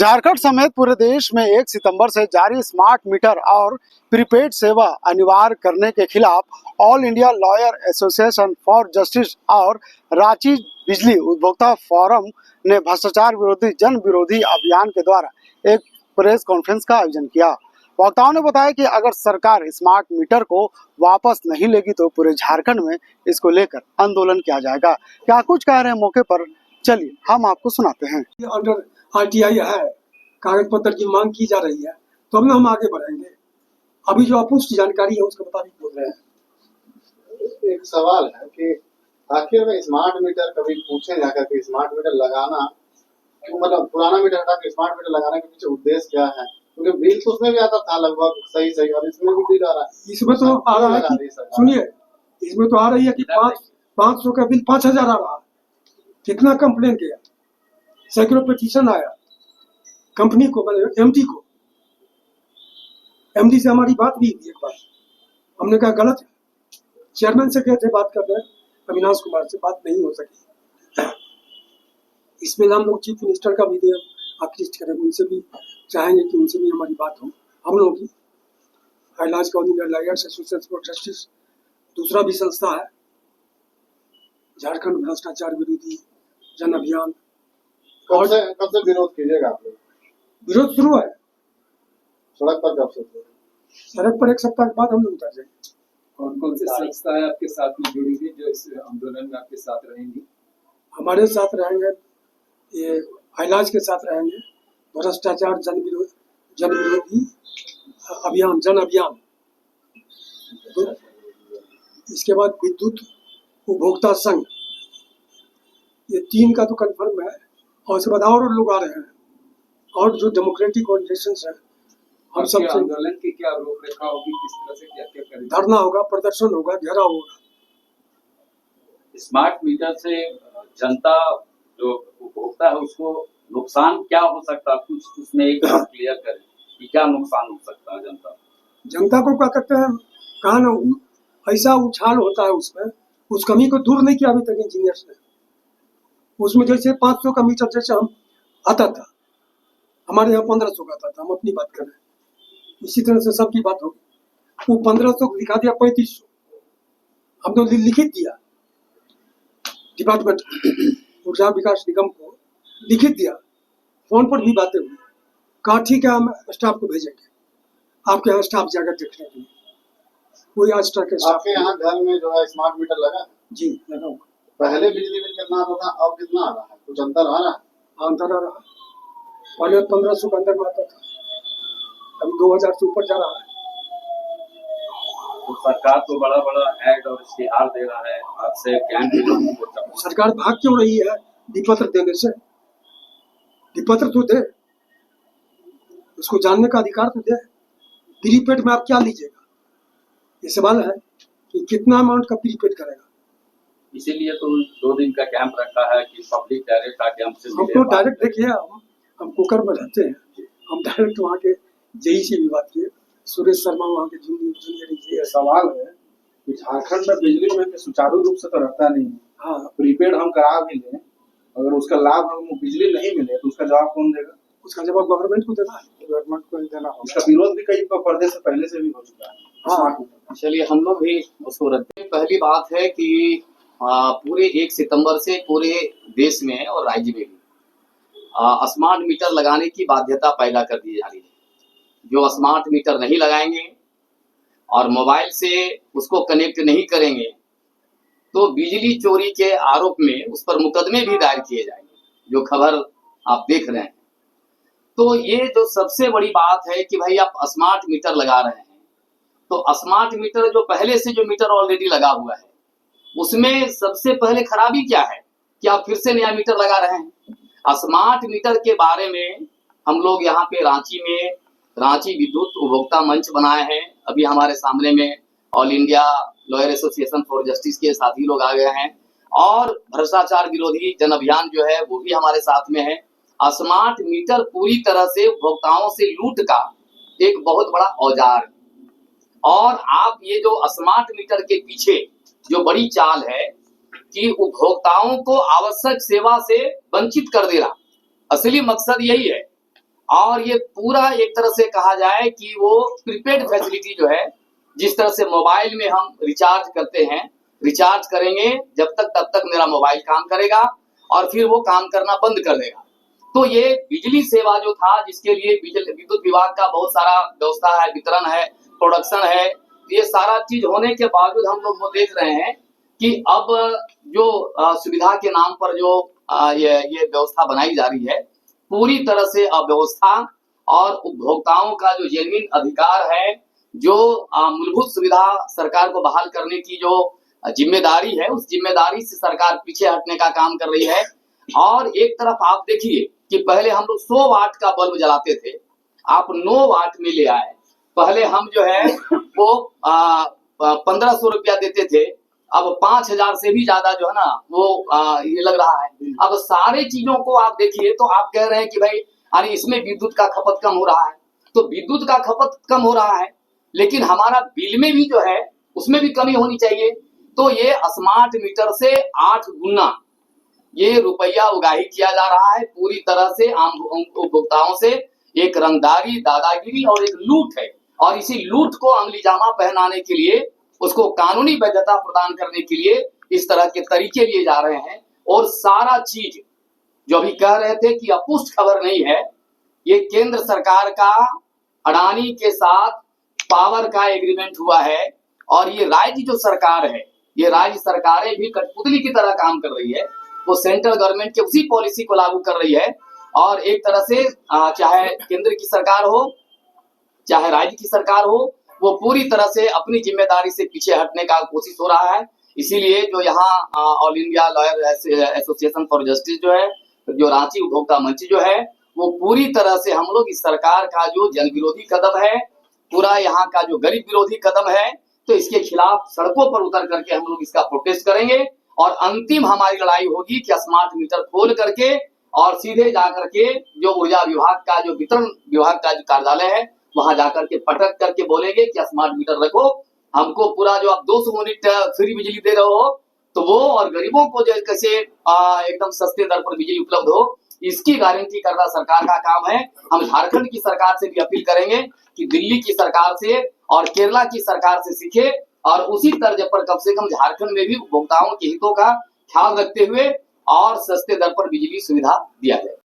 झारखंड समेत पूरे देश में 1 सितंबर से जारी स्मार्ट मीटर और प्रीपेड सेवा अनिवार्य करने के खिलाफ all India lawyer association for justice और रांची बिजली उपभोक्ता फोरम ने भ्रष्टाचार विरोधी जन विरोधी अभियान के द्वारा एक प्रेस कॉन्फ्रेंस का आयोजन किया। वक्ताओं ने बताया कि अगर सरकार स्मार्ट मीटर को वापस नहीं लेगी तो पूरे झारखंड में इसको लेकर आंदोलन किया जाएगा। क्या कुछ कह रहे हैं मौके पर, चलिए हम आपको सुनाते हैं। अंडर आरटीआई है, कागज पत्र की मांग की जा रही है, तो अब ना हम आगे बढ़ेंगे। अभी जो अपुष्ट जानकारी है उसके मुताबिक बोल रहे हैं। एक सवाल है कि आखिर में स्मार्ट मीटर कभी पूछे जाकर के स्मार्ट मीटर लगाना, मतलब पुराना मीटर हटा के स्मार्ट मीटर लगाने के पीछे उद्देश्य क्या है? क्योंकि बिल तो उसमें भी आता था लगभग सही और इसमें भी बिल आ रहा है। इसमें तो आ रहा है कि सुनिए, इसमें तो आ रही है कि 500 का बिल 5000 आ रहा है। कितना कंप्लेन किया, सैकड़ों पिटीशन आया कंपनी को, एमडी को। एमडी से हमारी बात भी हुई एक बार, हमने कहा गलत है। चेयरमैन से गए थे बात करने, अविनाश कुमार से बात नहीं हो सकी। इसमें हम लोग चीफ मिनिस्टर का भी आकृष्ट करेंगे, उनसे भी चाहेंगे कि उनसे भी हमारी बात हो। हम लोग की इलाज का लॉयर्स एसोसिएशन फॉर जस्टिस दूसरा भी संस्था है, झारखंड भ्रष्टाचार विरोधी जन अभियान। कब से विरोध कीजिएगा आप लोग? विरोध शुरू है। सड़क पर कब से? सड़क पर 1 सप्ताह के बाद हम लोग उतर जाएंगे। कौन सी संस्थाएं आपके साथ में जुड़ी हुई जो इस आंदोलन में आपके साथ रहेंगी? हमारे साथ रहेंगे, ये इलाज के साथ रहेंगे, भ्रष्टाचार जन विरोधी अभियान जन अभियान। तो इसके बाद विद्युत उपभोक्ता संघ, ये 3 का तो कंफर्म है। और इसके बाद और लोग आ रहे हैं, और जो डेमोक्रेटिक ऑर्गेनाइजेशंस हैं हम सब। आंदोलन की क्या रूपरेखा होगी, किस तरह से क्या क्या करेंगे? धरना होगा, प्रदर्शन होगा, घेराव होगा। स्मार्ट मीटर से जनता जो उपभोक्ता है उसको नुकसान क्या हो सकता है, कुछ उसमें एक बात क्लियर करें कि क्या नुकसान हो सकता है जनता को। क्या कहते हैं, कहा ना, ऐसा उछाल होता है उसमें, उस कमी को दूर नहीं किया अभी तक इंजीनियर्स ने। उसमें जैसे 500 का मीटर जैसे हम आता था, हमारे यहाँ 1500 का आता था, हम अपनी बात करें, इसी तरह से सबकी बात होगी। वो 1500 दिखा दिया 3500, हमने तो लिखित दिया डिपार्टमेंट ऊर्जा विकास निगम को, लिखित दिया, फोन पर भी बातें हुई। कहा ठीक है, हम स्टाफ को भेजेंगे, आपके यहाँ स्टाफ जाकर देखने के लिए। कोई आज तक आपके यहाँ घर में जो है स्मार्ट मीटर लगा है? जी लगा हुआ। पहले बिजली बिल कितना आता था, अब कितना आ रहा है? कुछ अंतर आ रहा है? अंतर आ रहा है। पहले 1500 के अंदर में आता था, अभी 2000 से ऊपर जा रहा है। तो सरकार तो बड़ा बड़ा ऐड और इश्तिहार दे रहा है, आपसे कैंप। सरकार भाग क्यों रही है विपत्र देने से? विपत्र तो दे, उसको जानने का अधिकार तो दे। प्रीपेड में आप क्या लीजिएगा, ये सवाल है कि कितना अमाउंट का प्रीपेड करेगा। इसीलिए तो 2 दिन का कैंप रखा है कि पब्लिक डायरेक्ट आके हमसे हम तो डायरेक्ट देखिए, हम कुकर में रहते हैं, हम डायरेक्ट वहाँ के जेई से भी बात किए, सुरेश शर्मा वहाँ के जूनियर। ये सवाल है कि झारखंड में बिजली में सुचारू रूप से तो रहता नहीं है। हाँ, प्रीपेड हम करा भी लें, अगर उसका लाभ हमको बिजली नहीं मिले तो उसका जवाब कौन देगा? उसका जवाब गवर्नमेंट को देना है, गवर्नमेंट को देना होगा। इसका विरोध भी कई पर्दे से पहले से भी हो चुका है। हाँ, चलिए हम लोग भी उसको रखते हैं। पहली बात है कि पूरे 1 सितंबर से पूरे देश में और राज्य में भी स्मार्ट मीटर लगाने की बाध्यता पैदा कर दी जा रही है। जो स्मार्ट मीटर नहीं लगाएंगे और मोबाइल से उसको कनेक्ट नहीं करेंगे तो बिजली चोरी के आरोप में उस पर मुकदमे भी दायर किए जाएंगे, जो खबर आप देख रहे हैं। तो ये जो सबसे बड़ी बात है कि भाई आप स्मार्ट मीटर लगा रहे हैं, तो स्मार्ट मीटर जो पहले से जो मीटर ऑलरेडी लगा हुआ है उसमें सबसे पहले खराबी क्या है कि आप फिर से नया मीटर लगा रहे हैं। स्मार्ट मीटर के बारे में हम लोग यहाँ पे रांची विद्युत उपभोक्ता मंच बनाए हैं। अभी हमारे सामने में all India lawyer association for justice के साथी लोग आ गए हैं, और भ्रष्टाचार विरोधी जन अभियान जो है वो भी हमारे साथ में है। स्मार्ट मीटर पूरी तरह से उपभोक्ताओं से लूट का एक बहुत बड़ा औजार है, और आप ये जो स्मार्ट मीटर के पीछे जो बड़ी चाल है कि उपभोक्ताओं को आवश्यक सेवा से वंचित कर देना, असली मकसद यही है। और ये पूरा एक तरह से कहा जाए कि वो प्रीपेड फैसिलिटी जो है, जिस तरह से मोबाइल में हम रिचार्ज करते हैं, रिचार्ज करेंगे जब तक तब तक मेरा मोबाइल काम करेगा और फिर वो काम करना बंद कर देगा। तो ये बिजली सेवा जो था, जिसके लिए विद्युत विभाग का बहुत सारा व्यवस्था है, वितरण है, प्रोडक्शन है, ये सारा चीज होने के बावजूद हम लोग वो देख रहे हैं कि अब जो सुविधा के नाम पर जो ये व्यवस्था बनाई जा रही है, पूरी तरह से अव्यवस्था और उपभोक्ताओं का जो जेन्युइन अधिकार है, जो मूलभूत सुविधा सरकार को बहाल करने की जो जिम्मेदारी है, उस जिम्मेदारी से सरकार पीछे हटने का काम कर रही है। और एक तरफ आप देखिए कि पहले हम लोग 100 वाट का बल्ब जलाते थे, आप 9 वाट में ले आए। पहले हम जो है वो 1500 रुपया देते थे, अब 5000 से भी ज्यादा जो है ना वो ये लग रहा है। अब सारे चीजों को आप देखिए तो आप कह रहे हैं कि भाई अरे इसमें विद्युत का खपत कम हो रहा है, तो विद्युत का खपत कम हो रहा है, लेकिन हमारा बिल में भी जो है उसमें भी कमी होनी चाहिए। तो ये स्मार्ट मीटर से 8 गुना ये रुपया उगाही किया जा रहा है, पूरी तरह से आम उपभोक्ताओं से एक रंगदारी, दादागिरी और एक लूट है। और इसी लूट को अमलीजामा पहनाने के लिए, उसको कानूनी वैधता प्रदान करने के लिए इस तरह के तरीके लिए जा रहे हैं। और सारा चीज जो अभी कह रहे थे कि अपुष्ट खबर नहीं है, ये केंद्र सरकार का अडानी के साथ पावर का एग्रीमेंट हुआ है। और ये राज्य जो सरकार है, ये राज्य सरकारें भी कठपुतली की तरह काम कर रही है, वो सेंट्रल गवर्नमेंट के उसी पॉलिसी को लागू कर रही है। और एक तरह से चाहे केंद्र की सरकार हो चाहे राज्य की सरकार हो, वो पूरी तरह से अपनी जिम्मेदारी से पीछे हटने का कोशिश हो रहा है। इसीलिए जो यहाँ all India lawyer association for justice जो है, जो रांची उपभोक्ता मंच जो है, वो पूरी तरह से हम लोग इस सरकार का जो जन विरोधी कदम है, पूरा यहाँ का जो गरीब विरोधी कदम है, तो इसके खिलाफ सड़कों पर उतर करके हम लोग इसका प्रोटेस्ट करेंगे। और अंतिम हमारी लड़ाई होगी कि स्मार्ट मीटर खोल करके और सीधे जाकर के जो ऊर्जा विभाग का, जो वितरण विभाग का जो कार्यालय है, वहां जाकर के पटक करके बोलेंगे कि स्मार्ट मीटर रखो, हमको पूरा जो आप 200 यूनिट फ्री बिजली दे रहे हो तो वो, और गरीबों को जो कैसे एकदम सस्ते दर पर बिजली उपलब्ध हो, इसकी गारंटी करना सरकार का काम है। हम झारखंड की सरकार से भी अपील करेंगे कि दिल्ली की सरकार से और केरला की सरकार से सीखे और उसी तर्ज पर कम से कम झारखंड में भी उपभोक्ताओं के हितों का ख्याल रखते हुए और सस्ते दर पर बिजली सुविधा दिया जाए।